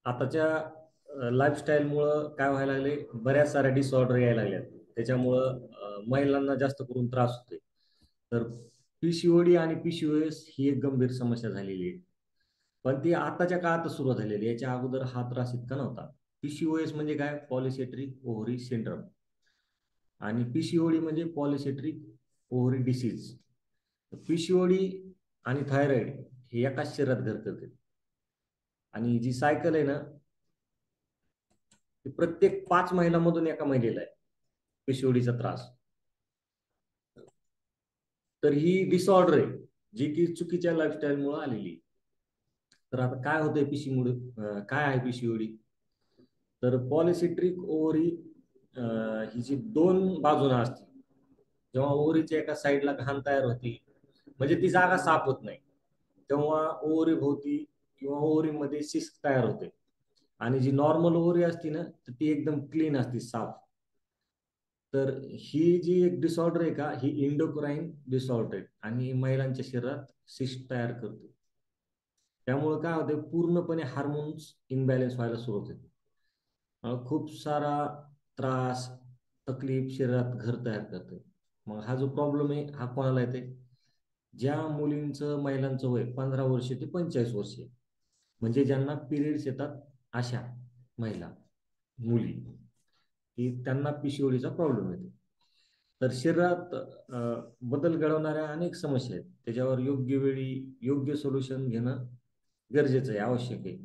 आताच्या लाईफस्टाईलमुळं काय व्हायला लागले, बऱ्याच साऱ्या डिसऑर्डर यायला लागल्यात. त्याच्यामुळं महिलांना जास्त करून त्रास होतोय. तर पीसीओडी आणि पीसीओएस ही एक गंभीर समस्या झालेली आहे. पण ती आताच्या काळातच सुरू झालेली आहे. याच्या अगोदर हा त्रास इतका नव्हता. पीसीओएस म्हणजे काय? Polycystic ovary syndrome. आणि पीसीओडी म्हणजे पॉलिसिस्टिक ओव्हरी डिसीज. पीसीओडी आणि थायरॉइड हे एकाच शरीरात घर करते. आणि जी सायकल आहे ना, ती प्रत्येक 5 महिन्यामधून एका महिलेला आहे पीसीओडीचा त्रास. तर ही डिसऑर्डर आहे, जी की चुकीच्या लाईफस्टाईलमुळे आलेली आहे. तर आता काय होतंय पीसीमुळे, काय आहे पीसीओडी? तर पॉलिसिस्टिक ओव्हरी ही जी दोन बाजूने असते. जेव्हा ओव्हरीच्या एका साईडला घाण तयार होती, म्हणजे ती जागा साफ होत नाही, तेव्हा ओव्हरी भोवती किंवा ओव्हरीमध्ये सिस्ट तयार होते. आणि जी नॉर्मल ओव्हरी असती ना, तर ती एकदम क्लीन असते, साफ. तर ही जी एक डिसऑर्डर आहे का, ही इंडोक्राईन डिसऑर्डर आहे आणि महिलांच्या शरीरात सिस्ट तयार करते. त्यामुळे काय होते, पूर्णपणे हार्मोन्स इनबॅलेन्स व्हायला सुरुवात होते. खूप सारा त्रास, तकलीफ शरीरात घर तयार करते. मग हा जो प्रॉब्लेम आहे हा कोणाला येते? ज्या मुलींचं, महिलांचं वय 15 वर्ष ते 45 वर्ष, म्हणजे ज्यांना पिरियड्स येतात, अशा महिला, मुली, की त्यांना पीसीओडीचा प्रॉब्लेम येतो. तर शरीरात बदल घडवणाऱ्या अनेक समस्या आहेत. त्याच्यावर योग्य वेळी योग्य सोल्युशन घेणं गरजेचं आहे, आवश्यक आहे.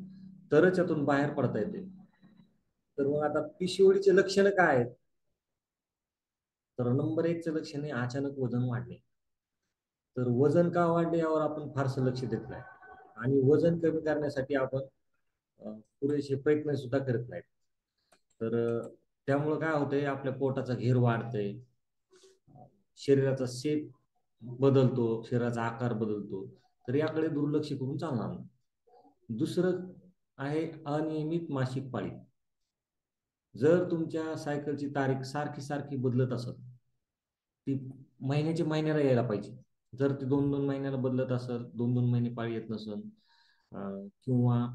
तरच यातून बाहेर पडता येते. तर मग आता पीसीओडीचे लक्षणं काय आहेत? तर नंबर 1चं लक्षण आहे अचानक वजन वाढणे. तर वजन का वाढणे यावर आपण फारसं लक्ष देत नाही, आणि वजन कमी करण्यासाठी आपण पुरेसे प्रयत्न सुद्धा करत नाहीत. तर त्यामुळं काय होतंय, आपल्या पोटाचा घेर वाढतंय, शरीराचा शेप बदलतो, शरीराचा आकार बदलतो. तर याकडे दुर्लक्ष करून चालणार नाही. दुसरं आहे अनियमित मासिक पाळी. जर तुमच्या सायकलची तारीख सारखी सारखी बदलत असेल, ती महिन्याच्या महिन्याला यायला पाहिजे. जर ती 2-2 महिन्याला बदलत असेल, 2-2 महिने पाळी येत नसेल, किंवा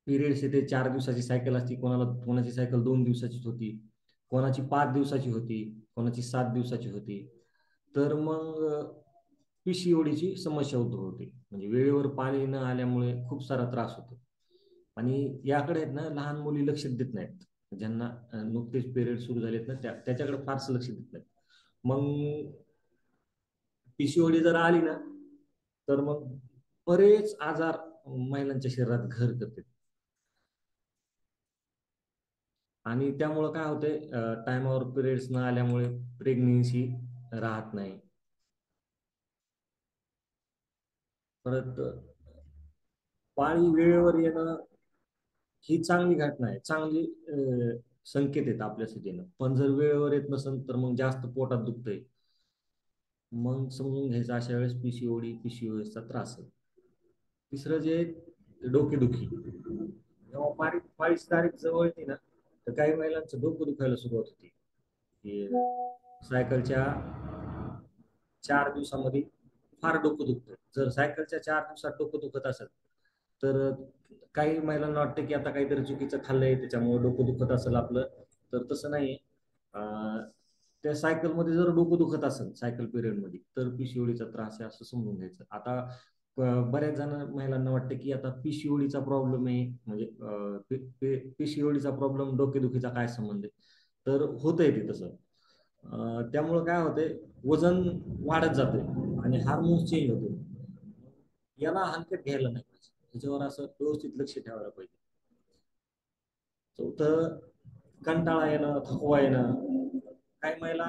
पिरियड्स येते, 4 दिवसाची सायकल असती, कोणाची सायकल 2 दिवसाचीच होती, कोणाची 5 दिवसाची होती, कोणाची 7 दिवसाची होती, तर मग पीसीओडीची समस्या उद्भवते. म्हणजे वेळेवर पाणी न आल्यामुळे खूप सारा त्रास होतो. आणि याकडे आहेत ना, लहान मुली लक्ष देत नाहीत. ज्यांना नुकतेच पिरियड सुरू झालेत ना, त्याच्याकडे फारसं लक्ष देत नाहीत. मग पीसीओडी जर आली ना, तर मग बरेच आजार महिलांच्या शरीरात घर करते. आणि त्यामुळं काय होतंय, टायमावर पिरियड्स न आल्यामुळे प्रेग्नेन्सी राहत नाही. परत पाळी वेळेवर येणं ही चांगली घटना आहे, चांगली संकेत आहेत आपल्यासाठी. पण जर वेळेवर येत नसेल, तर मग जास्त पोटात दुखतंय, मग समजून घ्यायचं अशा वेळेस पीसीओडी, पीसीओएसचा त्रास आहे. तिसरं जे डोकेदुखी. जेव्हा पाळीची तारीख जवळ येते ना, तर काही महिलांचं डोकं दुखायला सुरुवात होते, की सायकलच्या 4 दिवसामध्ये फार डोकं दुखतं. जर सायकलच्या 4 दिवसात डोकं दुखत असेल, तर काही महिलांना वाटतं की आता काहीतरी चुकीचं खाल्लंय, त्याच्यामुळे डोकं दुखत असेल आपलं. तर तसं नाही. त्या सायकलमध्ये जर डोकं दुखत असेल सायकल पिरियडमध्ये, तर पीसीओडीचा त्रास आहे असं समजून घ्यायचं. आता बऱ्याच जण महिलांना वाटतं की आता पीसीओडीचा प्रॉब्लेम आहे, म्हणजे पीसीओडीचा प्रॉब्लेम डोकेदुखीचा काय संबंध आहे? तर होतंय ते तसं. त्यामुळं काय होतंय, वजन वाढत जाते आणि हार्मोन्स चेंज होते. याला हलक्यात घ्यायला नाही पाहिजे, त्याच्यावर असं व्यवस्थित लक्ष ठेवायला पाहिजे. चौथं, कंटाळा येणं, थकवा येणं. काही महिला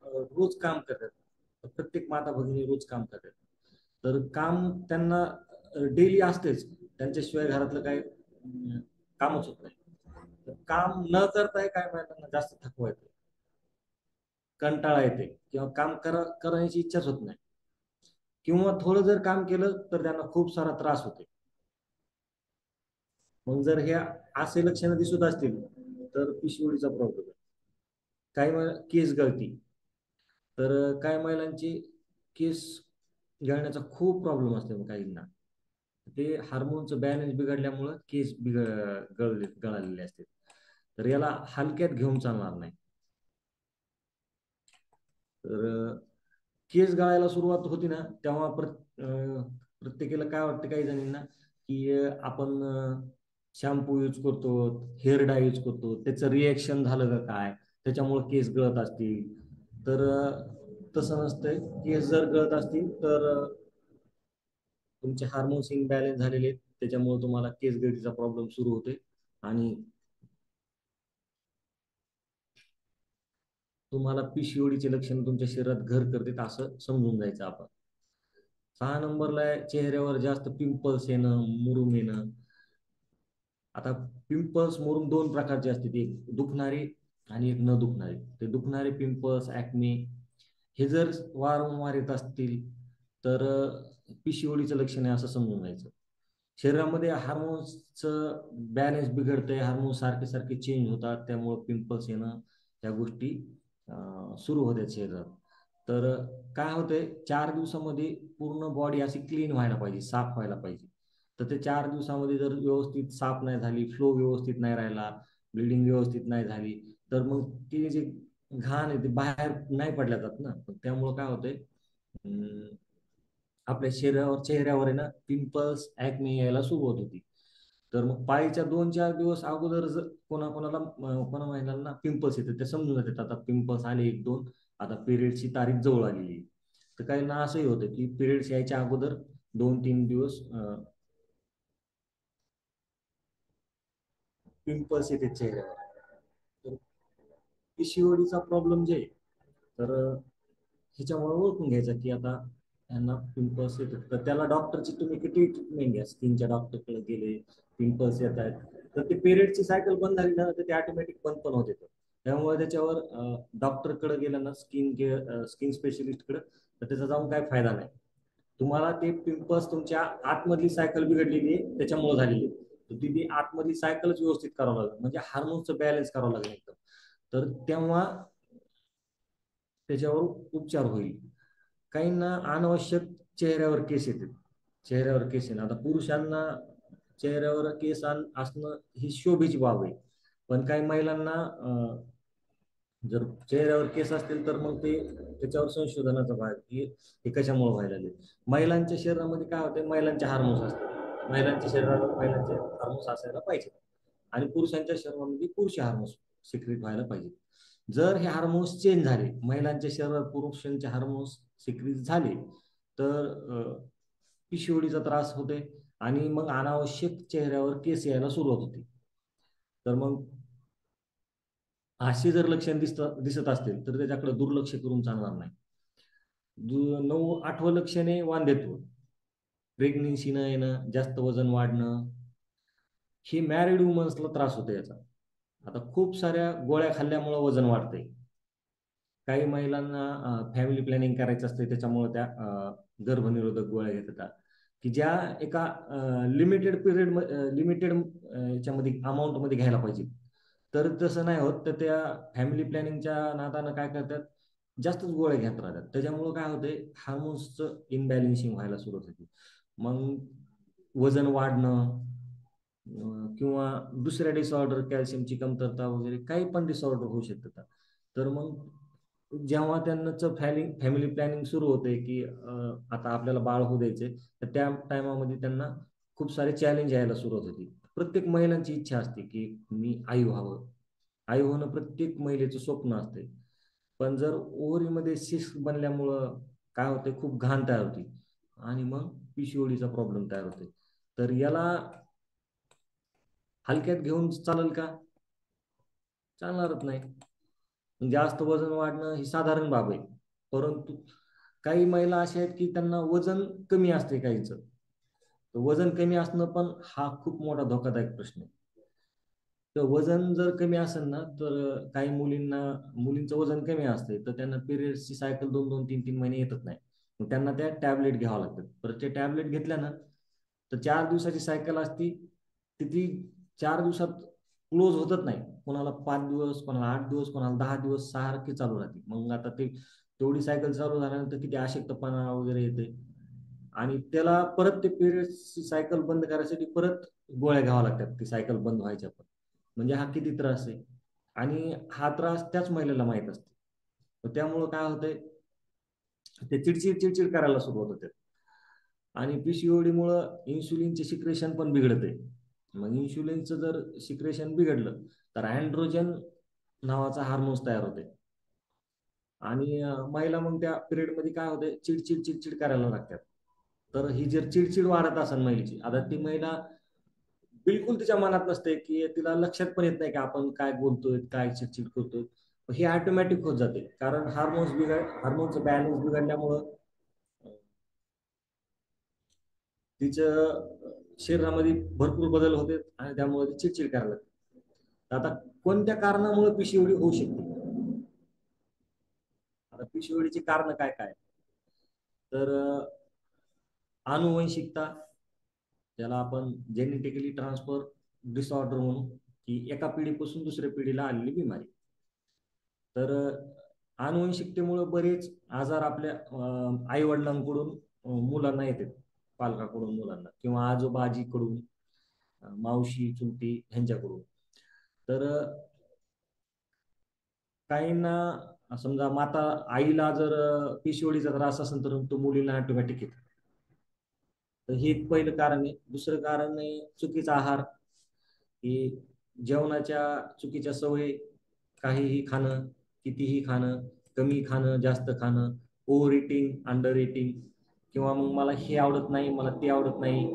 रोज काम करतात, प्रत्येक माता भगिनी रोज काम करतात, तर काम त्यांना डेली असतेच, त्यांच्याशिवाय घरातलं काही कामच होत नाही. तर काम न करताय काय महिलांना जास्त थकवा येतो, कंटाळा येते, किंवा काम करण्याची इच्छाच होत नाही, किंवा थोडं जर काम केलं तर त्यांना खूप सारा त्रास होते. मग जर हे असे लक्षणं दिसत असतील, तर पीसीओडीचा प्रॉब्लेम आहे. काही केस गळती. तर काही महिलांची केस गळण्याचा खूप प्रॉब्लेम असतो काहींना. ते हार्मोनचं बॅलन्स बिघडल्यामुळं केस गळालेले असते. तर याला हलक्यात घेऊन चालणार नाही. तर केस गळायला सुरुवात होती ना, तेव्हा प्रत्येकाला काय वाटतं, काही जणींना, की आपण शॅम्पू यूज करतो, हेअर डाय यूज करतो, त्याचं रिएक्शन झालं का काय, त्याच्यामुळे केस गळत असतील. तर तसं नसतंय. केस जर गळत असतील तर तुमचे हार्मोन्स इनबॅलेन्स झालेले आहेत, त्याच्यामुळे तुम्हाला केस गळतीचा प्रॉब्लेम सुरू होते. आणि तुम्हाला पीसीओडीचे लक्षण तुमच्या शरीरात घर करतात असं समजून जायचं आपण. 6 नंबरला आहे चेहऱ्यावर जास्त पिंपल्स येणं, मुरूम येणं. आता पिंपल्स मुरूम दोन प्रकारचे असतात, एक दुखणारे आणि एक न दुखणारे. ते दुखणारे पिंपल्स, ऍक्ने, हे जर वारंवार येत असतील तर पीसीओडीचं लक्षण आहे असं समजून जायचं. शरीरामध्ये हार्मोन्सचं बॅलन्स बिघडतंय, हार्मोन्स सारखे सारखे चेंज होतात, त्यामुळे पिंपल्स येणं, त्या गोष्टी सुरू होतात शरीरात. तर काय होतंय, 4 दिवसामध्ये पूर्ण बॉडी अशी क्लीन व्हायला पाहिजे, साफ व्हायला पाहिजे. तर ते 4 दिवसामध्ये जर व्यवस्थित साफ नाही झाली, फ्लो व्यवस्थित नाही राहिला, ब्लिडिंग व्यवस्थित नाही झाली, तर मग ती जी घाण आहे ती बाहेर नाही पडल्या जात ना. त्यामुळं काय होतंय, आपल्या शरीरावर, चेहऱ्यावर आहे ना, पिंपल्स, ऍक्ने यायला सुरुवात होती. तर मग पाळीच्या 2-4 दिवस अगोदर जर कोणाकोणाला कोणा महिलांना पिंपल्स येते, ते समजून जातात आता पिंपल्स आले 1-2, आता पिरियडची तारीख जवळ आलेली आहे. तर काहींना असंही होतं की पिरियड्स यायच्या अगोदर 2-3 दिवस पिंपल्स येते चेहऱ्यावर. तर पीसीओडीचा प्रॉब्लेम जे आहे, तर ह्याच्यामुळे ओळखून घ्यायचं की आता यांना पिंपल्स येतात. तर त्याला डॉक्टरची तुम्ही किती ट्रीटमेंट घ्या, स्किनच्या डॉक्टरकडे गेले, पिंपल्स येत आहेत, तर ते पिरियडची सायकल बंद झाली ना, तर ते ऑटोमॅटिक बंद पण होते. त्यामुळे त्याच्यावर डॉक्टरकडे गेलं ना, स्किन स्पेशलिस्टकडे, तर त्याचा जाऊन काय फायदा नाही. तुम्हाला ते पिंपल्स तुमच्या आतमधली सायकल बिघडलेली आहे त्याच्यामुळे झालेली आहे. तर ती आतमधली सायकलच व्यवस्थित करावं लागेल, म्हणजे हार्मोनचं बॅलन्स करावं लागेल एकदम. तर तेव्हा त्याच्यावर उपचार होईल. काहींना अनावश्यक चेहऱ्यावर केस येतात. चेहऱ्यावर केस येणं, आता पुरुषांना चेहऱ्यावर केस असणं ही शोभेची बाब आहे. पण काही महिलांना जर चेहऱ्यावर केस असतील तर मग ते त्याच्यावर संशोधनाचा भाग की हे कशामुळे व्हायला लागले. महिलांच्या शरीरामध्ये काय होते, महिलांचे हार्मोन्स असतात, महिलांच्या शरीरावर महिलांचे हार्मोन्स असायला पाहिजे, आणि पुरुषांच्या शरीरामध्ये पुरुष हार्मोन्स सिक्रिट व्हायला पाहिजे. जर हे हार्मोन्स चेंज झाले, महिलांच्या शरीरात पुरुषांचे हार्मोन्स सिक्रिट झाले, तर पीसीओडीचा त्रास होते, आणि मग अनावश्यक चेहऱ्यावर केस यायला सुरुवात होते. तर मग अशी जर लक्षण दिसत असतील तर त्याच्याकडे दुर्लक्ष करून चालणार नाही. 8वं लक्षण आहे वांध्यत्व, प्रेग्नेन्सी न येणं, जास्त वजन वाढणं. हे मॅरिड वुमन्सला त्रास होतो याचा. आता खूप साऱ्या गोळ्या खाल्ल्यामुळे वजन वाढते. काही महिलांना फॅमिली प्लॅनिंग करायचं असते, त्याच्यामुळे त्या गर्भनिरोधक गोळ्या घेतात, की ज्या एका लिमिटेड पिरियड, लिमिटेड याच्यामध्ये अमाऊंटमध्ये घ्यायला पाहिजे. तर तसं नाही होत, तर त्या फॅमिली प्लॅनिंगच्या नादानं काय करतात, जास्तच गोळ्या घेत राहतात. त्याच्यामुळं काय होते, हार्मोन्सचं इनबॅलेन्सिंग व्हायला सुरुवात होते. मग वजन वाढणं, किंवा दुसऱ्या डिसऑर्डर, कॅल्शियमची कमतरता वगैरे काही पण डिसऑर्डर होऊ शकतात. तर मग जेव्हा त्यांचं फॅमिली प्लॅनिंग सुरू होते की आता आपल्याला बाळ होऊ द्यायचे, तर त्या टायमामध्ये त्यांना खूप सारे चॅलेंज यायला सुरुवात होती. प्रत्येक महिलांची इच्छा असते की मी आई व्हावं. आई होणं प्रत्येक महिलेचं स्वप्न असते. पण जर ओव्हरीमध्ये सिस्ट बनल्यामुळं काय होते, खूप घाण तयार होती, आणि मग पीसीओडीचा प्रॉब्लेम तयार होते. तर याला हलक्यात घेऊन चालेल का? चालणारच नाही. जास्त वजन वाढणं ही साधारण बाब आहे, परंतु काही महिला अशा आहेत की त्यांना वजन कमी असते काहींचं. तर वजन कमी असणं पण हा खूप मोठा धोकादायक प्रश्न आहे. तर वजन जर कमी असेल ना, तर काही मुलींचं वजन कमी असते, तर त्यांना पिरियड्सची सायकल 2-2, 3-3 महिने येतच नाही. मग त्यांना त्या टॅबलेट घ्यावं लागतात. परत ते टॅबलेट घेतल्या ना, तर 4 दिवसाची सायकल असती, ती 4 दिवसात क्लोज होतच नाही. कोणाला 5 दिवस, कोणाला 8 दिवस, कोणाला 10 दिवस सारखी चालू राहते. मग आता ते तेवढी सायकल चालू झाल्यानंतर किती अशक्तपणा वगैरे येते. आणि त्याला परत ते पिरियडची सायकल बंद करायसाठी परत गोळ्या घ्याव्या लागतात, ती सायकल बंद व्हायच्या पण. म्हणजे हा किती त्रास आहे. आणि हा त्रास त्याच महिलेला माहित असते. त्यामुळं काय होतंय, ते चिडचिड चिडचिड करायला सुरुवात होते. आणि पीसीओडी मुळे इन्सुलिनचे सिक्रेशन पण बिघडते. मग इन्सुलिनचं जर सिक्रेशन बिघडलं तर अँड्रोजन नावाचा हार्मोन्स तयार होते. आणि महिला मग त्या पिरियड मध्ये काय होते, चिडचिड चिडचिड करायला लागतात. तर ही जर चिडचिड वाढत असेल महिलेची, आता ती महिला बिलकुल तिच्या मनात नसते, की तिला लक्षात पण येत नाही की आपण काय बोलतोय, काय चिडचिड करतोय. हे ऑटोमॅटिक होत जाते, कारण हार्मोनचं बॅलन्स बिघडल्यामुळं तिच्या शरीरामध्ये भरपूर बदल होते आणि त्यामुळे ती चिडचिड करायला लागते. आता कोणत्या कारणामुळे पीसीओडी होऊ शकते? आता पीसीओडीची कारण काय काय? तर आनुवंशिकता, ज्याला आपण जेनेटिकली ट्रान्सफर डिसऑर्डर म्हणू, की एका पिढीपासून दुसऱ्या पिढीला आलेली बिमारी. तर आनुवंशिकतेमुळे बरेच आजार आपल्या आई वडिलांकडून मुलांना येतात, पालकाकडून मुलांना, किंवा आजोबा आजीकडून, मावशी चुलती ह्यांच्याकडून. तर काहींना समजा माता आईला जर पीसीओडीचा त्रास असेल तर तो मुलीला ऑटोमॅटिक येतो. तर हे एक पहिलं कारण आहे. दुसरं कारण आहे चुकीचा आहार, की जेवणाच्या चुकीच्या सवयी, काहीही खाणं, कितीही खाणं, कमी खाणं, जास्त खाणं, ओव्हर इटिंग, अंडर इटिंग, किंवा मग मला हे आवडत नाही, मला ते आवडत नाही,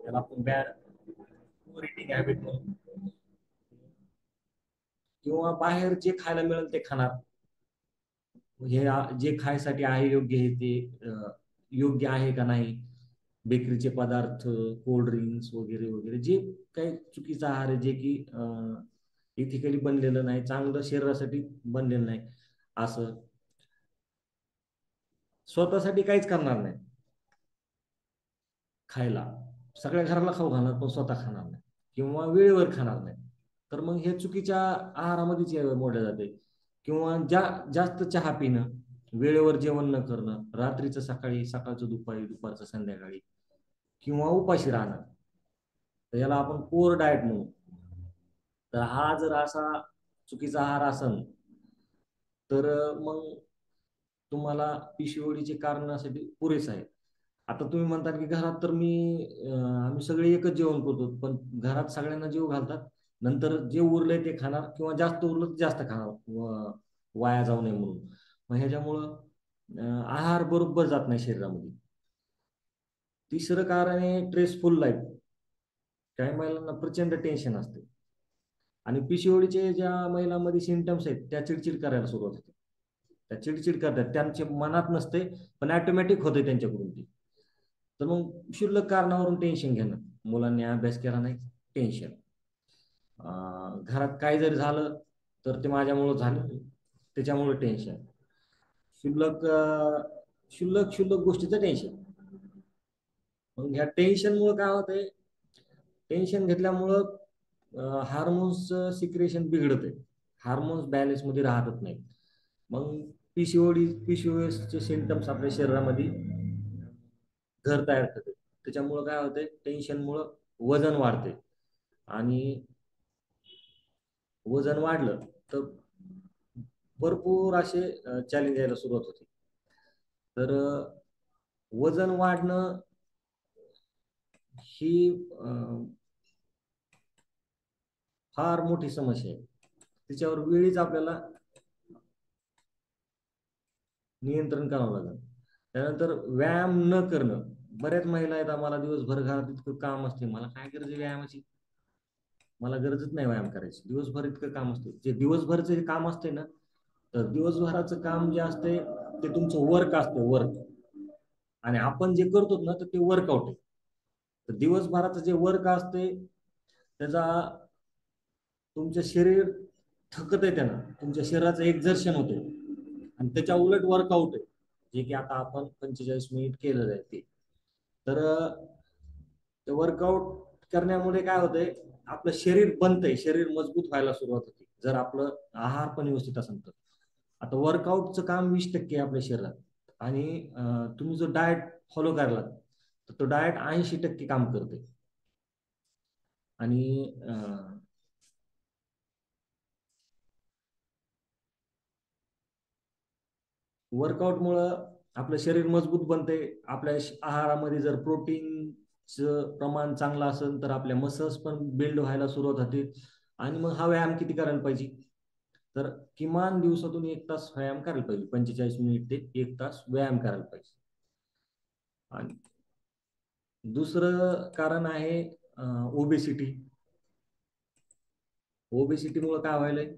त्याला आपण बॅड ओव्हर इटिंग हॅबिट म्हणू. किंवा बाहेर जे खायला मिळेल ते खाणार. हे जे खायसाठी आहे योग्य आहे ते योग्य आहे का नाही, बेकरीचे पदार्थ, कोल्ड ड्रिंक्स वगैरे वगैरे, जे काही चुकीचा आहार आहे, जे की इथिकली बनलेलं नाही, चांगलं शरीरासाठी बनलेलं नाही, असं स्वतःसाठी काहीच करणार नाही. खायला सगळ्या घराला खाऊ घालणार पण स्वतः खाणार नाही, किंवा वेळेवर खाणार नाही. तर मग हे चुकीच्या आहारामध्येच मोडले जाते. किंवा जास्त चहा पिणं, वेळेवर जेवण न करणं, रात्रीचं सकाळी, सकाळचं दुपारी, दुपारचं संध्याकाळी, किंवा उपाशी राहणं, तर याला आपण पोअर डाएट म्हणू. तर हा जर असा चुकीचा आहार असेल तर मग तुम्हाला पीसीओडीचे कारणासाठी पुरेस आहे. आता तुम्ही म्हणता की घरात तर आम्ही सगळे एकच जेवण करतो, पण घरात सगळ्यांना जेव घालतात, नंतर जे उरलंय ते खाणार, किंवा जास्त उरलं तर जास्त खाणार, वाया जाऊ नये म्हणून. मग ह्याच्यामुळं आहार बरोबर जात नाही शरीरामध्ये. तिसरं कारण आहे स्ट्रेसफुल लाईफ. काही महिलांना प्रचंड टेन्शन असते, आणि पीसीओडीचे ज्या महिलांमध्ये सिमटम्स आहेत त्या चिडचिड करायला सुरुवात होते. त्या चिडचिड करतात, त्यांच्या मनात नसते पण ऑटोमॅटिक होते त्यांच्याकडून ती. तर मग क्षुल्लक कारणावरून टेन्शन घेणं, मुलांनी अभ्यास केला नाही, टेन्शन, घरात काय जरी झालं तर ते माझ्यामुळं झालं, त्याच्यामुळे टेन्शन, क्षुल्लक क्षुल्लक क्षुल्लक गोष्टीचं टेन्शन. मग ह्या टेन्शनमुळे काय होतंय, टेन्शन घेतल्यामुळं हार्मोन्स सिक्रेशन बिघडते, हार्मोन्स बॅलन्स मध्ये राहतच नाही. मग पीसीओएस चे सिम्पटम्स आपल्या शरीरामध्ये घर तयार करते. त्याच्यामुळं काय होते, टेन्शनमुळं वजन वाढते, आणि वजन वाढलं तर भरपूर असे चॅलेंज यायला सुरुवात होते. तर वजन वाढणं ही फार मोठी समस्या आहे. तिच्यावर वेळीच आपल्याला नियंत्रण करावं लागेल. त्यानंतर व्यायाम न करणं. बऱ्याच महिला आहेत, आम्हाला दिवसभर घरात इतकं काम असते, मला काय गरज आहे व्यायामाची, मला गरजच नाही व्यायाम करायची, दिवसभर इतकं काम असते. जे दिवसभरचं जे काम असते ना, तर दिवसभराचं काम जे असते ते तुमचं वर्क असतं, वर्क. आणि आपण जे करतो ना, तर ते वर्कआउट आहे. तर दिवसभराचं जे वर्क असते त्याचा तुमचं शरीर थकत आहे, त्यानं तुमच्या शरीराचं एक्झर्शन होते, आणि त्याच्या उलट वर्कआउट आहे, जे की आता आपण 45 मिनिट केलं आहे ते. तर ते वर्कआउट करण्यामुळे काय होतंय, आपलं शरीर बनतंय, शरीर मजबूत व्हायला सुरुवात होते, जर आपलं आहार पण व्यवस्थित असेल तर. आता वर्कआउटचं काम 20% आपल्या शरीरात, आणि तुम्ही जो डाएट फॉलो करायला तर तो डाएट 80% काम करते. आणि वर्कआउटमुळं आपलं शरीर मजबूत बनते. आपल्या आहारामध्ये जर प्रोटीनचं प्रमाण चांगलं असेल तर आपल्या मसल्स पण बिल्ड व्हायला सुरुवात होते. आणि मग हा व्यायाम किती करायला पाहिजे, तर किमान दिवसातून 1 तास व्यायाम करायला पाहिजे. 45 मिनिट ते 1 तास व्यायाम करायला पाहिजे. आणि दुसरं कारण आहे ओबेसिटी. ओबेसिटीमुळे काय व्हायलंय,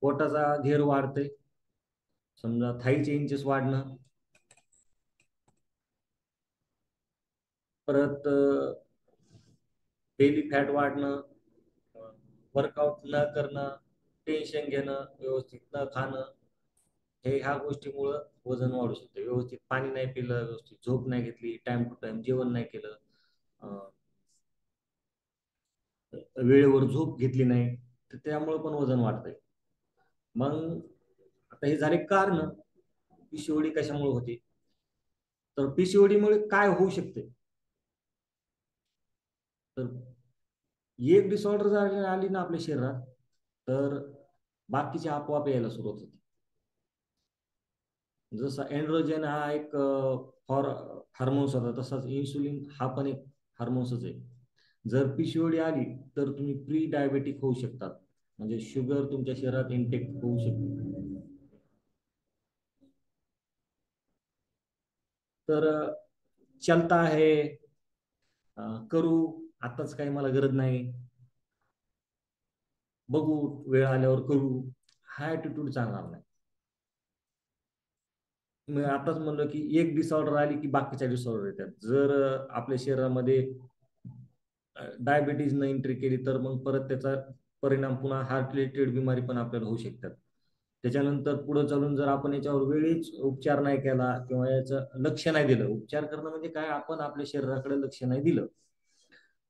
पोटाचा घेर वाढते. समजा थाईचे इंचेस वाढणं, परत बेली फॅट वाढणं, वर्कआउट न करणं, टेन्शन घेणं, व्यवस्थित न खाणं, हे ह्या गोष्टीमुळं वजन वाढू शकते. व्यवस्थित पाणी नाही पिलं, व्यवस्थित झोप नाही घेतली, टाइम टू टाइम जेवण नाही केलं, वेळेवर झोप घेतली नाही, तर त्यामुळे पण वजन वाढतंय. मग आता हे झाले कारण. पीसीओडी कशामुळे होते, तर पीसीओडी मुळे काय होऊ शकते, तर एक डिसऑर्डर जर आली ना आपल्या शरीरात, तर बाकीचे आपोआप यायला सुरुवात होते. जसा एंड्रोजन हा एक फॉर हार्मोन्स होता, तसाच इन्सुलिन हा पण एक हार्मोन्सच आहे. जर पीसीओडी आली तर तुम्ही प्री डायबेटिक होऊ शकतात, म्हणजे शुगर तुमच्या शरीरात इनटेक होऊ शकते. तर चलता आहे, करू, आताच काही मला गरज नाही, बघू वेळ आल्यावर करू, हा ऍटिट्यूड चालणार नाही. मी आताच म्हणलो की एक डिसऑर्डर आली की बाकीच्या डिसऑर्डर येतात. जर आपल्या शरीरामध्ये डायबिटीज न एंट्री केली तर मग परत त्याचा परिणाम पुन्हा हार्ट रिलेटेड बिमारी पण आपल्याला होऊ शकतात. त्याच्यानंतर पुढे चालून जर आपण याच्यावर वेळीच उपचार नाही केला किंवा याचं लक्ष नाही दिलं, उपचार करणं म्हणजे काय, आपण आपल्या शरीराकडे लक्ष नाही दिलं,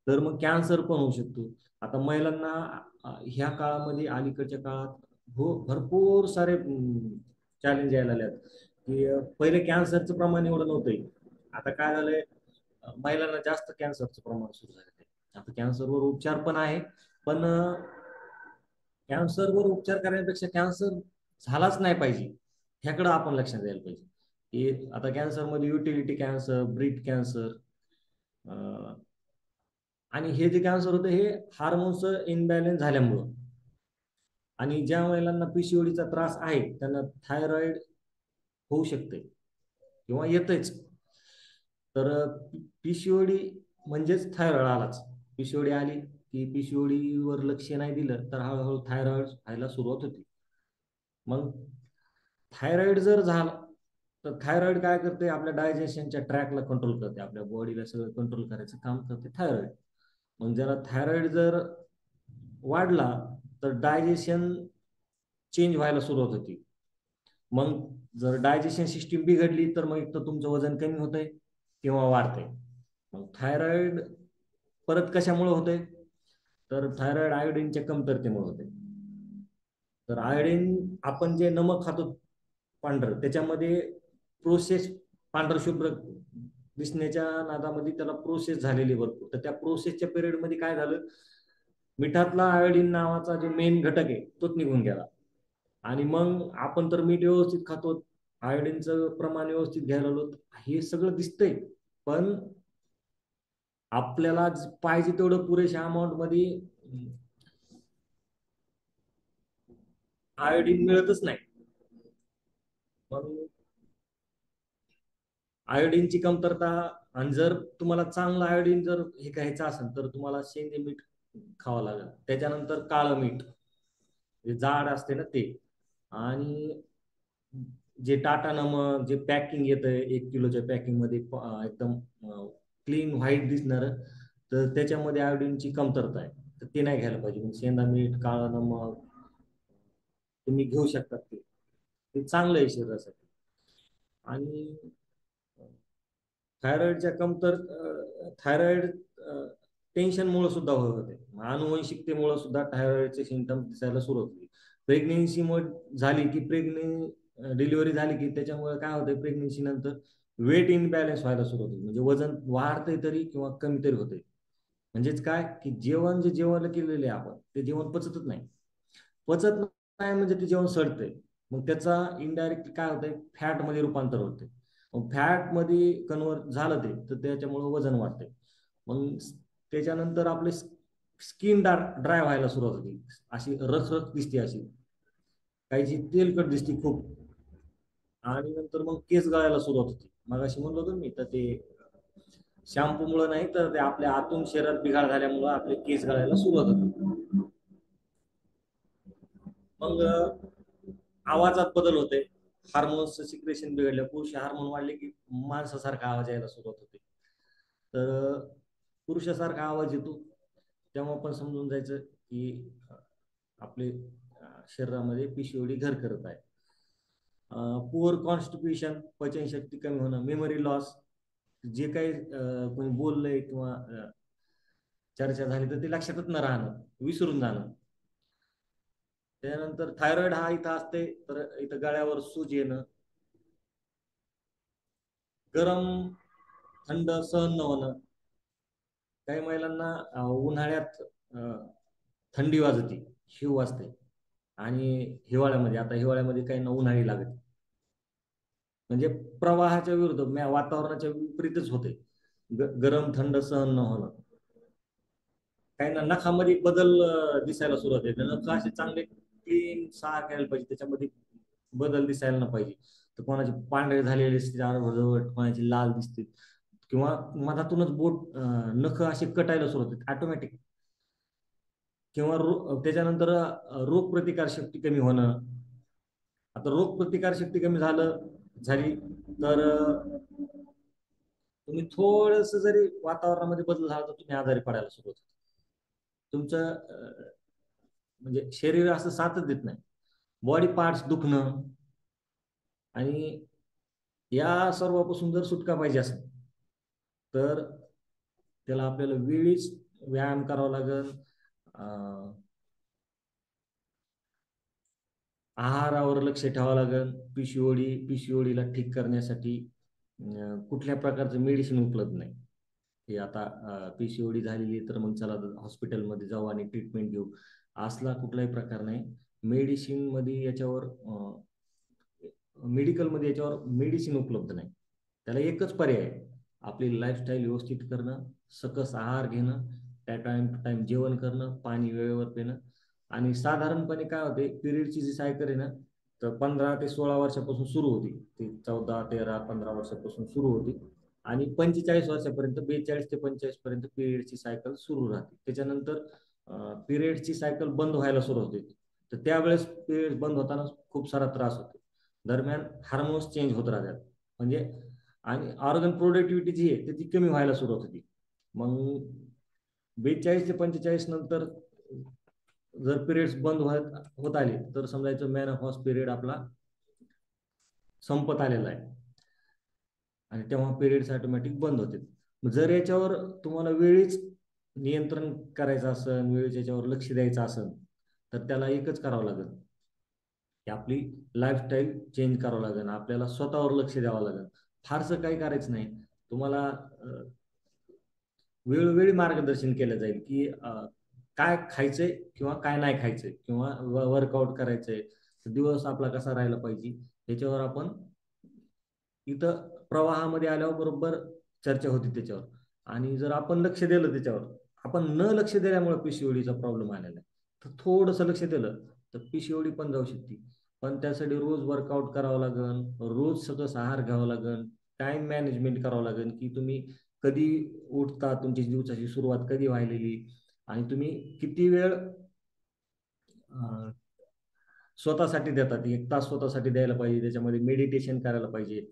तर मग कॅन्सर पण होऊ शकतो. आता महिलांना ह्या काळामध्ये, अलीकडच्या काळात हो भरपूर सारे चॅलेंज यायला लागलेत. की पहिले कॅन्सरचं प्रमाण एवढं नव्हतं. आता काय झालंय, महिलांना जास्त कॅन्सरचं प्रमाण सुरू झालं आहे. आता कॅन्सरवर उपचार पण आहे, पण कॅन्सरवर उपचार करण्यापेक्षा कॅन्सर झालाच नाही पाहिजे ह्याकडे आपण लक्ष द्यायला पाहिजे. की आता कॅन्सरमध्ये युटिलिटी कॅन्सर, ब्रीथ कॅन्सर, आणि हे जे कॅन्सर होतं हे हार्मोन्स इनबॅलेन्स झाल्यामुळं. आणि ज्या महिलांना पीसीओडीचा त्रास आहे त्यांना थायरॉइड होऊ शकते किंवा येतेच. तर पीसीओडी म्हणजेच थायरॉइड आलाच. पीसीओडी आली की पीसीओडी वर लक्ष नाही दिलं तर हळूहळू थायरॉइड व्हायला सुरुवात होती. मग थायरॉइड जर झाला तर थायरॉइड काय करते, आपल्या डायजेशनच्या ट्रॅकला कंट्रोल करते, आपल्या बॉडीला सगळं कंट्रोल करायचं काम करते थायरॉइड. मग जरा थायरॉइड जर वाढला तर डायजेशन चेंज व्हायला सुरुवात होती. मग जर डायजेशन सिस्टीम बिघडली तर मग एक तर तुमचं वजन कमी होतंय किंवा वाढतंय. मग थायरॉइड परत कशामुळे होते, तर थायरॉइड आयोडीनच्या कमतरतेमुळे होते. तर आयोडीन आपण जे नमक खातो पांढरं, त्याच्यामध्ये प्रोसेस, पांढरं शुभ्र दिसण्याच्या नादामध्ये त्याला प्रोसेस झालेली भरपूर. तर त्या प्रोसेसच्या पिरियडमध्ये काय झालं, मिठातला आयोडीन नावाचा जो मेन घटक आहे तोच निघून गेला. आणि मग आपण तर मीठ व्यवस्थित खातो, आयोडीनचं प्रमाण व्यवस्थित घ्यायला लागलो, हे सगळं दिसतंय, पण आपल्याला पाहिजे तेवढं पुरेशा अमाऊंट मध्ये आयोडीन मिळतच नाही. मग आयोडीनची कमतरता. आणि जर तुम्हाला चांगलं आयोडीन जर हे घ्यायचं असेल तर तुम्हाला शेंगे मीठ खावं लागेल. त्याच्यानंतर काळं मीठ, जे जाड असते ना ते, आणि जे टाटा नमक जे पॅकिंग येतंय 1 किलोच्या पॅकिंग मध्ये एकदम क्लीन व्हाईट दिसणार, तर त्याच्यामध्ये आयोडीनची कमतरता आहे, तर ते नाही घ्यायला पाहिजे. शेंदा मीठ, काळं नमक तुम्ही घेऊ शकता, ते चांगलं आहे शरीरासाठी. आणि थायरॉइडच्या थायरॉइड टेन्शनमुळे सुद्धा होत होते. अनुवंशिकतेमुळे सुद्धा थायरॉइडचे सिमटम्स दिसायला सुरुवात होती. प्रेग्नेन्सी झाली की डिलिव्हरी झाली की त्याच्यामुळे काय होतं, प्रेग्नेन्सी नंतर वेट इनबॅलन्स व्हायला सुरुवात होते, म्हणजे वजन वाढतंय तरी किंवा कमी तरी होते. म्हणजेच काय की जेवण जे जेवण केलेले आहे आपण ते जेवण पचतच नाही. पचत नाही म्हणजे ते जेवण सडतंय. मग त्याचा इनडायरेक्ट काय होतंय, फॅट मध्ये रूपांतर होते. मग फॅट मध्ये कन्वर्ट झालं ते तर त्याच्यामुळे वजन वाढते. मग त्याच्यानंतर आपले स्किन ड्राय व्हायला सुरुवात होती, अशी रखरख दिसते, अशी काहीची तेलकट दिसते खूप. आणि नंतर मग केस गळायला सुरुवात होती. मग अशी म्हणलो होतो मी तर ते शॅम्पू मुळे नाही तर ते आपल्या आतून शरीरात बिघाड झाल्यामुळे आपले केस गळायला सुरुवात होती. मग आवाजात बदल होते, हार्मोन्स सिक्रेशन बिघडले, पुरुष हार्मोन वाढले की माणसासारखा आवाज यायला सुरुवात होते. तर पुरुषासारखा आवाज येतो तेव्हा पण समजून जायचं की आपले शरीरामध्ये पीसीओडी घर करत आहे. पुअर कॉन्स्टिट्यूशन, पचनशक्ती कमी होणं, मेमरी लॉस, जे काही कोणी बोललंय किंवा चर्चा झाली तर ते लक्षातच न राहणं, विसरून जाणं. त्यानंतर थायरॉइड हा इथं असते तर इथं गळ्यावर सूज येणं, गरम थंड सहन न होणं. काही महिलांना उन्हाळ्यात थंडी वाजते, शिव वाजते, आणि हिवाळ्यामध्ये, आता हिवाळ्यामध्ये काही ना उन्हाळी लागते. म्हणजे प्रवाहाच्या विरुद्ध वातावरणाच्या विपरीतच होते, गरम थंड सहन न होणं. काही ना नखामध्ये बदल दिसायला सुरुवात होते, नख असे चांगले क्लीन साफ यायला पाहिजे, त्याच्यामध्ये बदल दिसायला ना पाहिजे. तर कोणाचे पांढरे झालेले दिसते अर्धवट, कोणाची लाल दिसते, किंवा मधातूनच बोट नख असे कटायला सुरुवात होते ऑटोमॅटिक. किंवा त्याच्यानंतर रोग प्रतिकार शक्ती कमी होणं. आता रोग प्रतिकार शक्ती कमी झाली तर तुम्ही थोडस जरी वातावरणामध्ये बदल झाला तर तुम्ही आजारी पडायला सुरुवात होते. तुमचं म्हणजे शरीर असं साथच देत नाही, बॉडी पार्ट्स दुखणं. आणि या सर्वापासून जर सुटका पाहिजे असेल तर त्याला आपल्याला वेळीच व्यायाम करावा लागेल, आहारावर लक्ष ठेवावं लागेल. पीसीओडीला ठीक करण्यासाठी कुठल्या प्रकारचं मेडिसिन उपलब्ध नाही. हे आता पीसीओडी झालेली तर मग चला हॉस्पिटलमध्ये जाऊ आणि ट्रीटमेंट घेऊ, असला कुठलाही प्रकार नाही. मेडिसिन मध्ये याच्यावर मेडिकलमध्ये याच्यावर मेडिसिन उपलब्ध नाही. त्याला एकच पर्याय आहे, आपली लाईफस्टाईल व्यवस्थित करणं, सकस आहार घेणं, त्या टाइम टू टाइम जेवण करणं, पाणी वेळेवर पिणं. आणि साधारणपणे काय होते, पिरियडची जी सायकल आहे ना, तर 15 ते 16 वर्षापासून सुरू होती, ती 14, 13, 15 वर्षापासून सुरू होती, आणि 45 वर्षापर्यंत, 42 ते 45 पर्यंत पिरियडची सायकल सुरू राहते. त्याच्यानंतर पिरियडची सायकल बंद व्हायला सुरू होते. तर त्यावेळेस पिरियड बंद होताना खूप सारा त्रास होतो. दरम्यान हार्मोन्स चेंज होत राहतात, म्हणजे आणि ऑर्गन प्रोडक्टिव्हिटी जी आहे ती कमी व्हायला सुरुवात होती. मग 42 ते 45 नंतर जर पिरियड्स बंद होत आले तर समजायचं मेनोपॉज पिरियड आपला संपत आलेला आहे, आणि तेव्हा पिरियड्स ऑटोमॅटिक बंद होते. जर याच्यावर तुम्हाला वेळीच नियंत्रण करायचं असेल, वेळेच याच्यावर लक्ष द्यायचं असेल, तर त्याला एकच करावं लागेल की आपली लाईफस्टाईल चेंज करावं लागेल, आपल्याला स्वतःवर लक्ष द्यावं लागेल. फारसं काही करायचं नाही, तुम्हाला वेळोवेळी मार्गदर्शन केलं जाईल की काय खायचंय किंवा काय नाही खायचंय, किंवा वर्कआउट करायचंय, दिवस आपला कसा राहायला पाहिजे, याच्यावर आपण इथं प्रवाहामध्ये आल्यावर बरोबर चर्चा होती त्याच्यावर. आणि जर आपण लक्ष दिलं त्याच्यावर, आपण न लक्ष दिल्यामुळे पीसीओडीचा प्रॉब्लेम आलेला आहे. तर थोडंसं लक्ष दिलं तर पीसीओडी पण जाऊ शकते. पण त्यासाठी रोज वर्कआउट करावं लागेल, रोज सकस आहार घ्यावा लागेल, टाइम मॅनेजमेंट करावं लागेल की तुम्ही कधी उठता, तुमची दिवसाची सुरुवात कधी व्हायलेली, आणि तुम्ही किती वेळ स्वतःसाठी देतात. 1 तास स्वतःसाठी द्यायला पाहिजे, त्याच्यामध्ये मेडिटेशन करायला पाहिजे,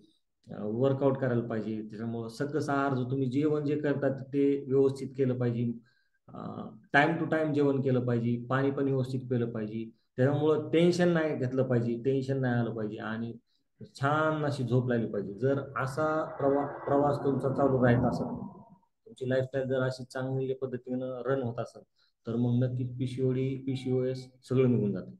वर्कआउट करायला पाहिजे. त्याच्यामुळं सकस आहार, जो तुम्ही जेवण जे करतात ते व्यवस्थित केलं पाहिजे, टाइम टू टाइम जेवण केलं पाहिजे, पाणी पण व्यवस्थित पिलं पाहिजे. त्याच्यामुळं टेन्शन नाही घेतलं पाहिजे, टेन्शन नाही आलं पाहिजे, आणि छान अशी झोप लागली पाहिजे. जर असा प्रवास तुमचा चालू राहत असेल, तुमची लाईफस्टाईल जर अशी चांगल्या पद्धतीनं रन होत असेल, तर मग नक्कीच पीसीओडी, पीसीओएस सगळं निघून जातं.